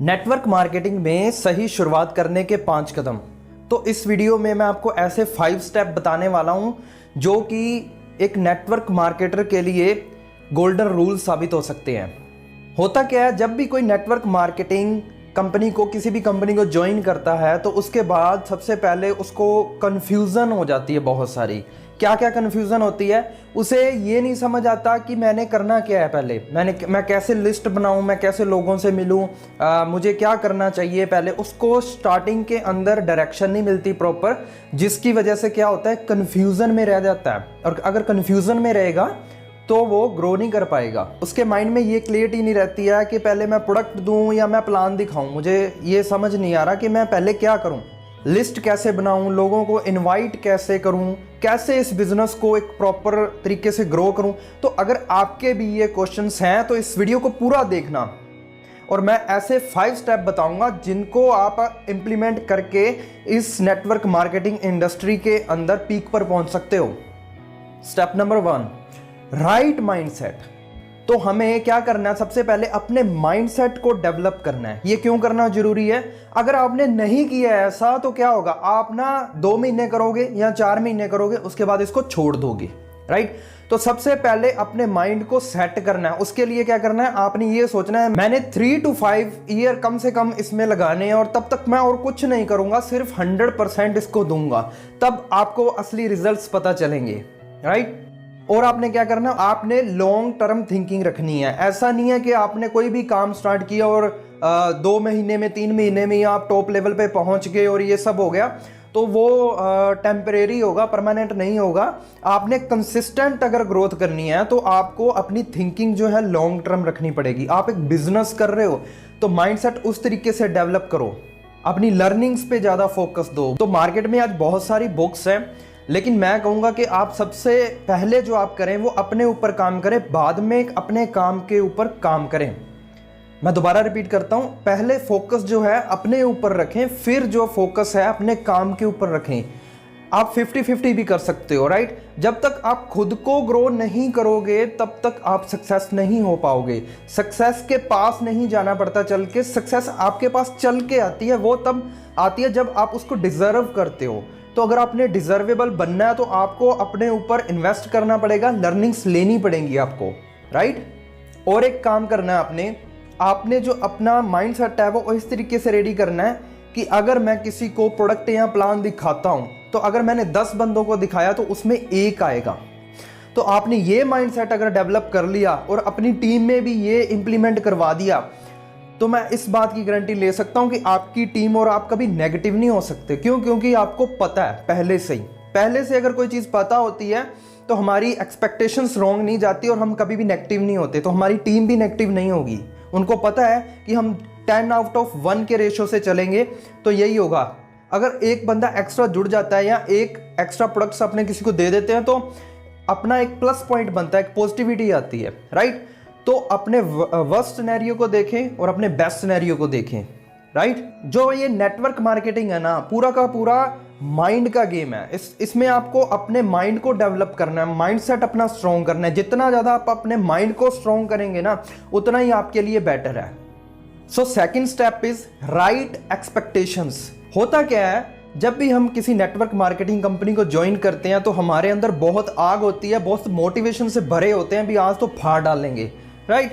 Network marketing में सही शुरुआत करने के 5 कदम। तो इस वीडियो में मैं आपको ऐसे 5 स्टेप बताने वाला हूं जो कि एक नेटवर्क मार्केटर के लिए गोल्डन रूल साबित हो सकते हैं। होता क्या है, जब भी कोई नेटवर्क मार्केटिंग कंपनी को किसी भी कंपनी को ज्वाइन करता है तो उसके बाद सबसे पहले उसको कन्फ्यूज़न हो जाती है। बहुत सारी क्या क्या कन्फ्यूज़न होती है, उसे ये नहीं समझ आता कि मैंने करना क्या है। पहले मैं कैसे लिस्ट बनाऊं, मैं कैसे लोगों से मिलूं, मुझे क्या करना चाहिए। पहले उसको स्टार्टिंग के अंदर डायरेक्शन नहीं मिलती प्रॉपर, जिसकी वजह से क्या होता है, कन्फ्यूज़न में रह जाता है। और अगर कन्फ्यूज़न में रहेगा तो वो ग्रो नहीं कर पाएगा। उसके माइंड में ये क्लियरिटी नहीं रहती है कि पहले मैं प्रोडक्ट दूं या मैं प्लान दिखाऊं। मुझे ये समझ नहीं आ रहा कि मैं पहले क्या करूं, लिस्ट कैसे बनाऊं, लोगों को इनवाइट कैसे करूं, कैसे इस बिजनेस को एक प्रॉपर तरीके से ग्रो करूं। तो अगर आपके भी ये क्वेश्चंस हैं तो इस वीडियो को पूरा देखना और मैं ऐसे 5 स्टेप बताऊंगा जिनको आप इंप्लीमेंट करके इस नेटवर्क मार्केटिंग इंडस्ट्री के अंदर पीक पर पहुंच सकते हो। Step number 1, right mindset. तो हमें क्या करना है, सबसे पहले अपने माइंडसेट को डेवलप करना है। ये क्यों करना जरूरी है? अगर आपने नहीं किया ऐसा तो क्या होगा, आप ना 2 महीने करोगे या 4 महीने करोगे, उसके बाद इसको छोड़ दोगे। राइट? तो सबसे पहले अपने माइंड को सेट करना है। उसके लिए क्या करना है, आपने ये सोचना है मैंने 3 to 5 ईयर कम से कम इसमें लगाने हैं और तब तक मैं और कुछ नहीं करूंगा, सिर्फ 100% इसको दूंगा। तब आपको असली रिजल्ट्स पता चलेंगे। राइट? और आपने क्या करना, आपने लॉन्ग टर्म थिंकिंग रखनी है। ऐसा नहीं है कि आपने कोई भी काम स्टार्ट किया और 2 महीने में 3 महीने में आप टॉप लेवल पे पहुंच गए और ये सब हो गया, तो वो टेम्परेरी होगा, परमानेंट नहीं होगा। आपने कंसिस्टेंट अगर ग्रोथ करनी है तो आपको अपनी थिंकिंग जो है लॉन्ग टर्म रखनी पड़ेगी। आप एक बिजनेस कर रहे हो तो माइंडसेट उस तरीके से डेवलप करो, अपनी लर्निंग्स पे ज़्यादा फोकस दो। तो मार्केट में आज बहुत सारी बुक्स हैं, लेकिन मैं कहूँगा कि आप सबसे पहले जो आप करें वो अपने ऊपर काम करें, बाद में अपने काम के ऊपर काम करें। मैं दोबारा रिपीट करता हूँ, पहले फोकस जो है अपने ऊपर रखें, फिर जो फोकस है अपने काम के ऊपर रखें। आप 50-50 भी कर सकते हो। राइट? जब तक आप खुद को ग्रो नहीं करोगे तब तक आप सक्सेस नहीं हो पाओगे। सक्सेस के पास नहीं जाना पड़ता चल के, सक्सेस आपके पास चल के आती है। वो तब आती है जब आप उसको डिजर्व करते हो। तो अगर आपने डिजर्वेबल बनना है तो आपको अपने ऊपर इन्वेस्ट करना पड़ेगा, लर्निंग्स लेनी पड़ेंगी आपको। राइट? और एक काम करना है, आपने जो अपना माइंड सेट है वो इस तरीके से रेडी करना है कि अगर मैं किसी को प्रोडक्ट या प्लान दिखाता हूं तो अगर मैंने 10 बंदों को दिखाया तो उसमें 1 आएगा। तो आपने ये माइंड सेट अगर डेवलप कर लिया और अपनी टीम में भी ये इंप्लीमेंट करवा दिया तो मैं इस बात की गारंटी ले सकता हूं कि आपकी टीम और आप कभी नेगेटिव नहीं हो सकते। क्यों? क्योंकि आपको पता है पहले से अगर कोई चीज़ पता होती है तो हमारी एक्सपेक्टेशंस रॉन्ग नहीं जाती और हम कभी भी नेगेटिव नहीं होते। तो हमारी टीम भी नेगेटिव नहीं होगी। उनको पता है कि हम 10 out of 1 के रेशो से चलेंगे तो यही होगा। अगर एक बंदा एक्स्ट्रा जुड़ जाता है या एक एक्स्ट्रा प्रोडक्ट्स अपने किसी को दे देते हैं तो अपना एक प्लस पॉइंट बनता है, एक पॉजिटिविटी आती है। राइट? तो अपने वर्स्ट सिनेरियो को देखें और अपने बेस्ट सिनेरियो को देखें। राइट? जो ये नेटवर्क मार्केटिंग है ना, पूरा का पूरा माइंड का गेम है। इसमें आपको अपने माइंड को डेवलप करना है, माइंडसेट अपना स्ट्रॉन्ग करना है। जितना ज़्यादा आप अपने माइंड को स्ट्रॉन्ग करेंगे ना, उतना ही आपके लिए बेटर है। So second step is right expectations. होता क्या है, जब भी हम किसी नेटवर्क मार्केटिंग कंपनी को ज्वाइन करते हैं तो हमारे अंदर बहुत आग होती है, बहुत मोटिवेशन से भरे होते हैं, भी आज तो फाड़ डालेंगे। राइट?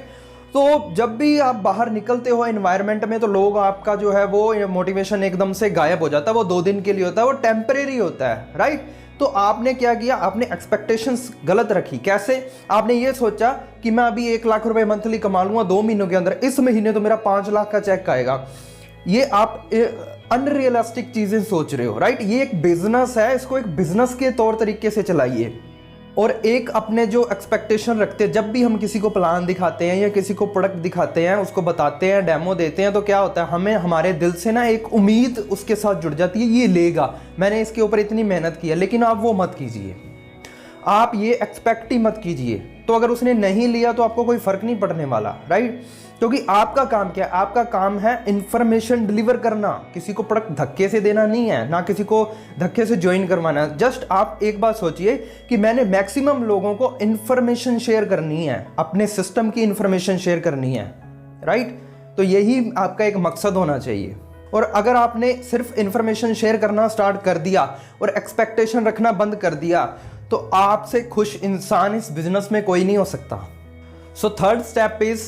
तो जब भी आप बाहर निकलते हो एनवायरनमेंट में तो लोग आपका जो है वो मोटिवेशन एकदम से गायब हो जाता है। वो 2 दिन के लिए होता है, वो टेम्परेरी होता है। राइट? तो आपने क्या किया, आपने एक्सपेक्टेशंस गलत रखी। कैसे? आपने ये सोचा कि मैं अभी 1 लाख रुपए मंथली कमा लूंगा 2 महीनों के अंदर, इस महीने तो मेरा 5 लाख का चेक आएगा। ये आप अनरियलिस्टिक चीजें सोच रहे हो। राइट? ये एक बिजनेस है, इसको एक बिजनेस के तौर तरीके से चलाइए। और एक अपने जो एक्सपेक्टेशन रखते हैं, जब भी हम किसी को प्लान दिखाते हैं या किसी को प्रोडक्ट दिखाते हैं, उसको बताते हैं, डेमो देते हैं, तो क्या होता है, हमें हमारे दिल से ना एक उम्मीद उसके साथ जुड़ जाती है, ये लेगा, मैंने इसके ऊपर इतनी मेहनत की है। लेकिन आप वो मत कीजिए, आप ये एक्सपेक्ट ही मत कीजिए। तो अगर उसने नहीं लिया तो आपको कोई फर्क नहीं पड़ने वाला। राइट? क्योंकि आपका काम क्या है, आपका काम है इंफॉर्मेशन डिलीवर करना, किसी को प्रोडक्ट धक्के से देना नहीं है, ना किसी को धक्के से ज्वाइन करवाना है। जस्ट आप एक बात सोचिए कि मैंने मैक्सिमम लोगों को इंफॉर्मेशन शेयर करनी है, अपने सिस्टम की इंफॉर्मेशन शेयर करनी है। राइट? तो यही आपका एक मकसद होना चाहिए। और अगर आपने सिर्फ इंफॉर्मेशन शेयर करना स्टार्ट कर दिया और एक्सपेक्टेशन रखना बंद कर दिया तो आपसे खुश इंसान इस बिजनेस में कोई नहीं हो सकता। So third step is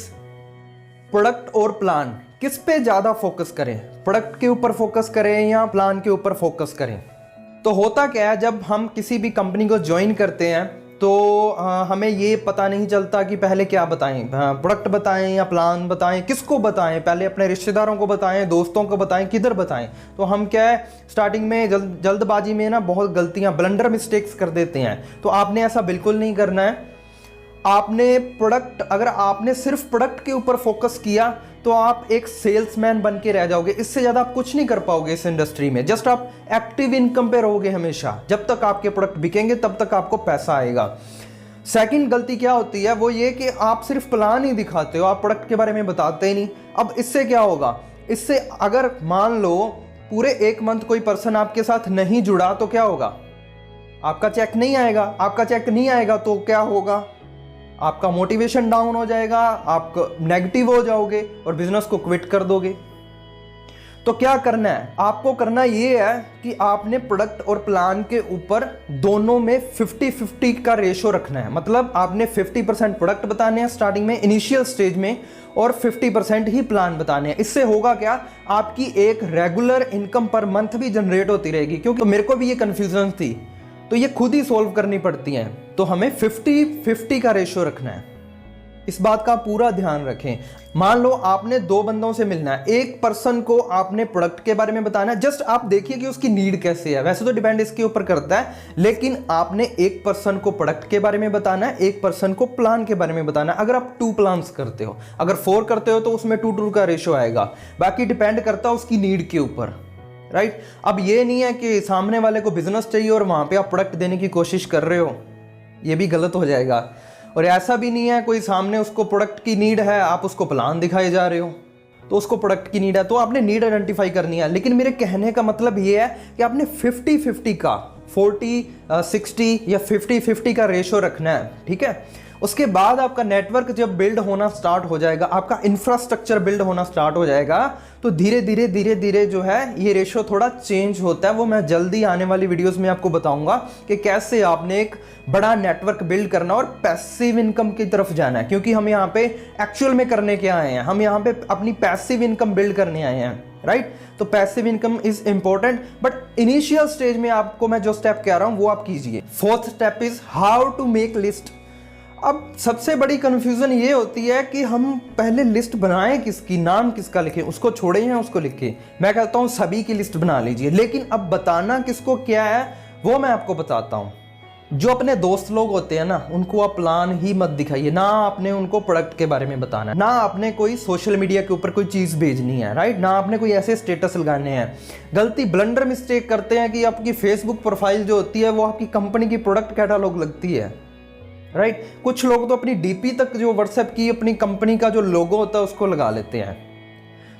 product और प्लान। किस पे ज़्यादा फोकस करें, प्रोडक्ट के ऊपर फोकस करें या प्लान के ऊपर फोकस करें? तो होता क्या है, जब हम किसी भी कंपनी को ज्वाइन करते हैं तो हमें ये पता नहीं चलता कि पहले क्या बताएं, प्रोडक्ट बताएं या प्लान बताएं, किसको बताएं, पहले अपने रिश्तेदारों को बताएं, दोस्तों को बताएं, किधर बताएं। तो हम क्या है स्टार्टिंग में जल्दबाजी में ना बहुत गलतियां, ब्लंडर मिस्टेक्स कर देते हैं। तो आपने ऐसा बिल्कुल नहीं करना है। आपने प्रोडक्ट, अगर आपने सिर्फ प्रोडक्ट के ऊपर फोकस किया तो आप एक सेल्समैन बन के रह जाओगे। इससे ज़्यादा आप कुछ नहीं कर पाओगे इस इंडस्ट्री में। जस्ट आप एक्टिव इनकम पे रहोगे हमेशा। जब तक आपके प्रोडक्ट बिकेंगे तब तक आपको पैसा आएगा। सेकंड गलती क्या होती है, वो ये कि आप सिर्फ प्लान ही दिखाते हो, आप प्रोडक्ट के बारे में बताते ही नहीं। अब इससे क्या होगा, इससे अगर मान लो पूरे 1 मंथ कोई पर्सन आपके साथ नहीं जुड़ा तो क्या होगा, आपका चेक नहीं आएगा। आपका चेक नहीं आएगा तो क्या होगा, आपका मोटिवेशन डाउन हो जाएगा, आप नेगेटिव हो जाओगे और बिजनेस को क्विट कर दोगे। तो क्या करना है, आपको करना ये है कि आपने प्रोडक्ट और प्लान के ऊपर दोनों में 50-50 का रेशो रखना है। मतलब आपने 50% प्रोडक्ट बताने हैं स्टार्टिंग में, इनिशियल स्टेज में, और 50% ही प्लान बताने हैं। इससे होगा क्या, आपकी एक रेगुलर इनकम पर मंथ भी जनरेट होती रहेगी। क्योंकि मेरे को भी ये कंफ्यूजन थी, तो ये खुद ही सॉल्व करनी पड़ती हैं। तो हमें 50-50 का रेशो रखना है। इस बात का पूरा ध्यान रखें। मान लो आपने 2 बंदों से मिलना है, एक पर्सन को आपने प्रोडक्ट के बारे में बताना है। जस्ट आप देखिए कि उसकी नीड कैसे है, वैसे तो डिपेंड इसके ऊपर करता है, लेकिन आपने एक पर्सन को प्रोडक्ट के बारे में बताना है, एक पर्सन को प्लान के बारे में बताना है। अगर आप 2 प्लान्स करते हो, अगर 4 करते हो तो उसमें 2-2 का रेशो आएगा। बाकी डिपेंड करता है उसकी नीड के ऊपर, राइट। अब ये नहीं है कि सामने वाले को बिजनेस चाहिए और वहां पे आप प्रोडक्ट देने की कोशिश कर रहे हो, ये भी गलत हो जाएगा। और ऐसा भी नहीं है कोई सामने उसको प्रोडक्ट की नीड है, आप उसको प्लान दिखाए जा रहे हो, तो उसको प्रोडक्ट की नीड है, तो आपने नीड आइडेंटिफाई करनी है। लेकिन मेरे कहने का मतलब ये है कि आपने 50-50 का, 40-60 या 50-50 का रेशो रखना है, ठीक है। उसके बाद आपका नेटवर्क जब बिल्ड होना स्टार्ट हो जाएगा, आपका इंफ्रास्ट्रक्चर बिल्ड होना स्टार्ट हो जाएगा, तो धीरे धीरे जो है ये रेशो थोड़ा चेंज होता है। वो मैं जल्दी आने वाली वीडियोस में आपको बताऊंगा कि कैसे आपने एक बड़ा नेटवर्क बिल्ड करना और पैसिव इनकम की तरफ जाना है। क्योंकि हम यहाँ पे एक्चुअल में करने के आए हैं, हम यहाँ पे अपनी पैसिव इनकम बिल्ड करने आए हैं, राइट। तो passive income is important, but initial stage में आपको मैं जो स्टेप कह रहा हूं वो आप कीजिए। Fourth step is how to make list. अब सबसे बड़ी कंफ्यूजन ये होती है कि हम पहले लिस्ट बनाएं किसकी, नाम किसका लिखें, उसको छोड़ें या उसको लिखें। मैं कहता हूं सभी की लिस्ट बना लीजिए, लेकिन अब बताना किसको क्या है वो मैं आपको बताता हूं। जो अपने दोस्त लोग होते हैं ना, उनको आप प्लान ही मत दिखाइए। ना आपने उनको प्रोडक्ट के बारे में बताना है, ना आपने कोई सोशल मीडिया के ऊपर कोई चीज़ भेजनी है, राइट, ना आपने कोई ऐसे स्टेटस लगाने हैं। गलती, ब्लंडर मिस्टेक करते हैं कि आपकी फेसबुक प्रोफाइल जो होती है वो आपकी कंपनी की प्रोडक्ट कैटालॉग लगती है, राइट। कुछ लोग तो अपनी डीपी तक जो व्हाट्सएप की अपनी कंपनी का जो लोगो होता है उसको लगा लेते हैं।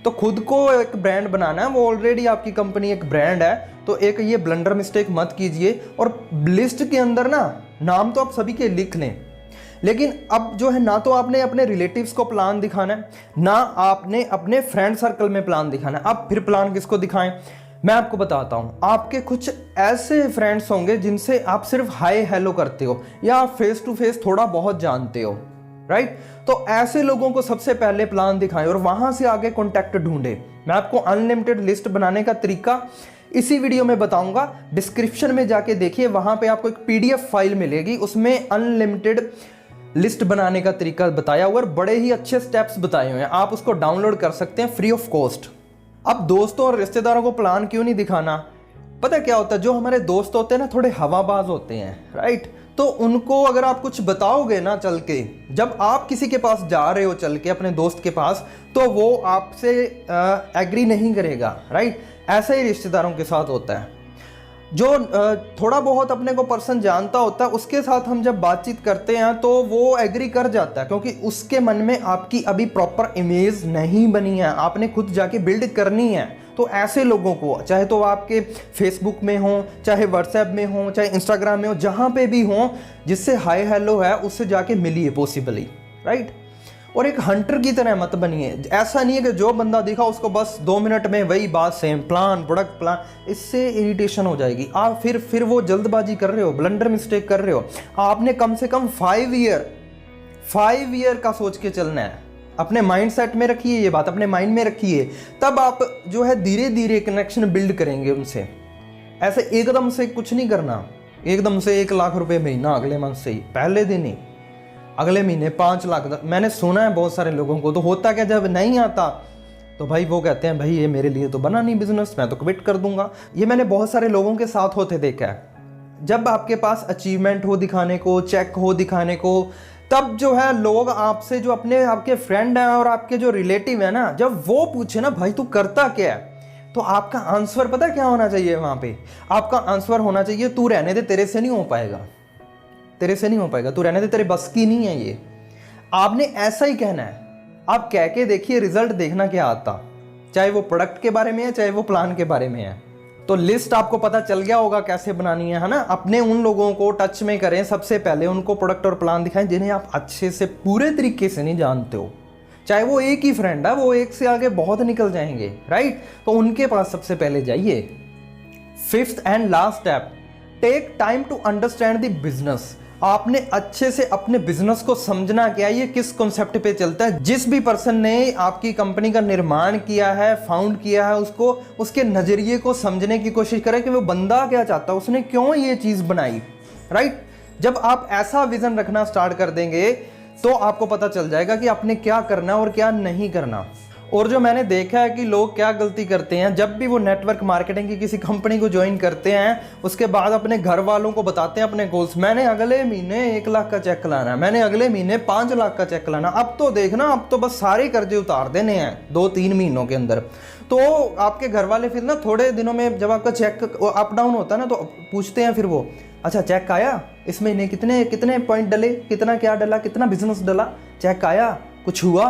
तो खुद को एक ब्रांड बनाना है, वो ऑलरेडी आपकी कंपनी एक ब्रांड है, तो एक ये ब्लंडर मिस्टेक मत कीजिए। और लिस्ट के अंदर ना नाम तो आप सभी के लिख लें, लेकिन अब जो है ना तो आपने अपने रिलेटिव्स को प्लान दिखाना है, ना आपने अपने फ्रेंड सर्कल में प्लान दिखाना है। अब फिर प्लान किसको दिखाएं, मैं आपको बताता हूं। आपके कुछ ऐसे फ्रेंड्स होंगे जिनसे आप सिर्फ हाय हेलो करते हो या आप फेस टू फेस थोड़ा बहुत जानते हो, राइट। तो ऐसे लोगों को सबसे पहले प्लान दिखाएं और वहां से आगे कॉन्टैक्ट ढूंढे। मैं आपको अनलिमिटेड लिस्ट बनाने का तरीका इसी वीडियो में बताऊंगा। डिस्क्रिप्शन में जाके देखिए, वहां पे आपको एक PDF फाइल मिलेगी, उसमें अनलिमिटेड लिस्ट बनाने का तरीका बताया हुआ और बड़े ही अच्छे स्टेप्स बताए हुए हैं। आप उसको डाउनलोड कर सकते हैं फ्री ऑफ कॉस्ट। अब दोस्तों और रिश्तेदारों को प्लान क्यों नहीं दिखाना, पता क्या होता है, जो हमारे दोस्त होते हैं ना थोड़े हवाबाज होते हैं, राइट। तो उनको अगर आप कुछ बताओगे ना चल के, जब आप किसी के पास जा रहे हो चल के अपने दोस्त के पास, तो वो आपसे एग्री नहीं करेगा, राइट। ऐसा ही रिश्तेदारों के साथ होता है। जो थोड़ा बहुत अपने को पर्सन जानता होता है उसके साथ हम जब बातचीत करते हैं तो वो एग्री कर जाता है, क्योंकि उसके मन में आपकी अभी प्रॉपर इमेज नहीं बनी है, आपने खुद जाके बिल्ड करनी है। तो ऐसे लोगों को, चाहे तो आपके फेसबुक में हो, चाहे व्हाट्सएप में हो, चाहे इंस्टाग्राम में हो, जहाँ पे भी हो, जिससे हाय हेलो है उससे जाके मिलिए पॉसिबली, राइट। और एक हंटर की तरह मत बनिए। ऐसा नहीं है कि जो बंदा दिखा उसको बस 2 मिनट में वही बात, सेम प्लान, प्रोडक्ट प्लान, इससे इरिटेशन हो जाएगी। आप फिर वो जल्दबाजी कर रहे हो, ब्लंडर मिस्टेक कर रहे हो। आपने कम से कम 5 ईयर का सोच के चलना है। अपने माइंड सेट में रखिए, ये बात अपने माइंड में रखिए, तब आप जो है धीरे धीरे कनेक्शन बिल्ड करेंगे उनसे। ऐसे एकदम से कुछ नहीं करना, एकदम से 1 लाख रुपए महीना अगले मंथ से ही, पहले दिन ही, अगले महीने 5 लाख। मैंने सुना है बहुत सारे लोगों को, तो होता क्या, जब नहीं आता तो भाई वो कहते हैं भाई ये मेरे लिए तो बना नहीं बिजनेस, मैं तो क्विट कर दूंगा। ये मैंने बहुत सारे लोगों के साथ होते देखा है। जब आपके पास अचीवमेंट हो दिखाने को, चेक हो दिखाने को, तब जो है लोग आपसे, जो अपने आपके फ्रेंड हैं और आपके जो रिलेटिव है ना, जब वो पूछे ना भाई तू करता क्या है, तो आपका आंसर पता क्या होना चाहिए वहां पे? आपका आंसर होना चाहिए तू रहने दे, तेरे से नहीं हो पाएगा, तेरे से नहीं हो पाएगा, तू रहने दे, तेरे बस की नहीं है ये। आपने ऐसा ही कहना है। आप कह के देखिए, रिजल्ट देखना क्या आता, चाहे वो प्रोडक्ट के बारे में है, चाहे वो प्लान के बारे में है। तो लिस्ट आपको पता चल गया होगा कैसे बनानी है ना। अपने उन लोगों को टच में करें, सबसे पहले उनको प्रोडक्ट और प्लान दिखाएं जिन्हें आप अच्छे से पूरे तरीके से नहीं जानते हो। चाहे वो एक ही फ्रेंड है, वो एक से आगे बहुत निकल जाएंगे, राइट? तो उनके पास सबसे पहले जाइए। 5th and last step, take time to understand the business. आपने अच्छे से अपने बिजनेस को समझना क्या है, ये किस कॉन्सेप्ट पे चलता है। जिस भी पर्सन ने आपकी कंपनी का निर्माण किया है, फाउंड किया है, उसको उसके नजरिए को समझने की कोशिश करें कि वो बंदा क्या चाहता है, उसने क्यों ये चीज बनाई, राइट? जब आप ऐसा विजन रखना स्टार्ट कर देंगे तो आपको पता चल जाएगा कि आपने क्या करना और क्या नहीं करना। और जो मैंने देखा है कि लोग क्या गलती करते हैं, जब भी वो नेटवर्क मार्केटिंग की किसी कंपनी को ज्वाइन करते हैं, उसके बाद अपने घर वालों को बताते हैं अपने गोल्स। मैंने अगले महीने 1 लाख का चेक लाना है, मैंने अगले महीने 5 लाख का चेक लाना। अब तो देखना, अब तो बस सारे कर्जे उतार देने हैं 2-3 महीनों के अंदर। तो आपके घर वाले फिर ना थोड़े दिनों में, जब आपका चेक अप डाउन होता है ना, तो पूछते हैं फिर वो, अच्छा चेक आया, इस महीने कितने पॉइंट डले, कितना क्या डला, कितना बिजनेस डला, चेक आया, कुछ हुआ?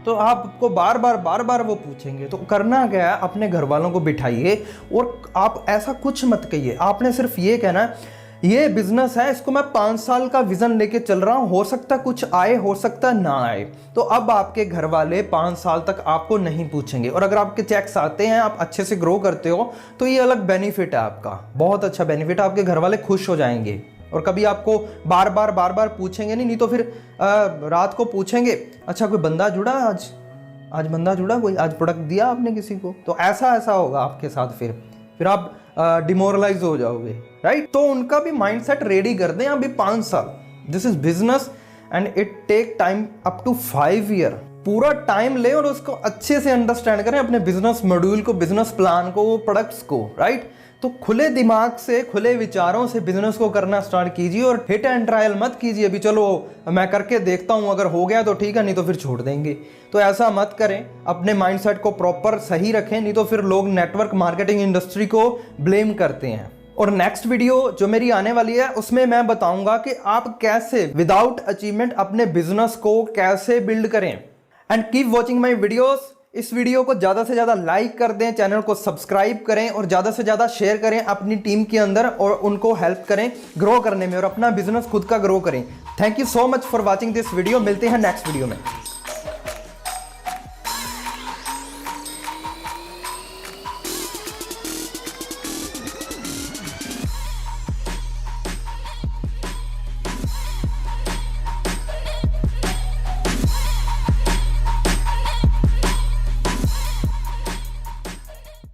तो आपको बार बार वो पूछेंगे। तो करना क्या है, अपने घर वालों को बिठाइए और आप ऐसा कुछ मत कहिए। आपने सिर्फ ये कहना, ये बिजनेस है, इसको मैं 5 साल का विजन लेके चल रहा हूं, हो सकता कुछ आए, हो सकता ना आए। तो अब आपके घर वाले 5 साल तक आपको नहीं पूछेंगे। और अगर आपके चेक्स आते हैं, आप अच्छे से ग्रो करते हो, तो ये अलग बेनिफिट है आपका, बहुत अच्छा बेनिफिट है। आपके घर वाले खुश हो जाएंगे और कभी आपको बार बार पूछेंगे नहीं तो फिर रात को पूछेंगे, अच्छा कोई बंदा जुड़ा आज बंदा जुड़ा कोई, आज प्रोडक्ट दिया आपने किसी को? तो ऐसा होगा आपके साथ, फिर आप डिमोरलाइज हो जाओगे, राइट? तो उनका भी माइंडसेट रेडी कर दें अभी 5 साल। This is business and it take time up to 5 year. पूरा टाइम ले और उसको अच्छे से अंडरस्टैंड करें, अपने बिजनेस मॉड्यूल को, बिजनेस प्लान को, प्रोडक्ट्स को, राइट? तो खुले दिमाग से, खुले विचारों से बिजनेस को करना स्टार्ट कीजिए और हिट एंड ट्रायल मत कीजिए। अभी चलो मैं करके देखता हूं, अगर हो गया तो ठीक है, नहीं तो फिर छोड़ देंगे। तो ऐसा मत करें, अपने माइंडसेट को प्रॉपर सही रखें, नहीं तो फिर लोग नेटवर्क मार्केटिंग इंडस्ट्री को ब्लेम करते हैं। और नेक्स्ट वीडियो जो मेरी आने वाली है, उसमें मैं बताऊंगा कि आप कैसे विदाउट अचीवमेंट अपने बिजनेस को कैसे बिल्ड करें। And keep watching my videos. इस वीडियो को ज़्यादा से ज़्यादा लाइक कर दें, चैनल को सब्सक्राइब करें और ज़्यादा से ज़्यादा शेयर करें अपनी टीम के अंदर और उनको हेल्प करें ग्रो करने में और अपना बिजनेस खुद का ग्रो करें। Thank you so much for watching this video. मिलते हैं नेक्स्ट वीडियो में।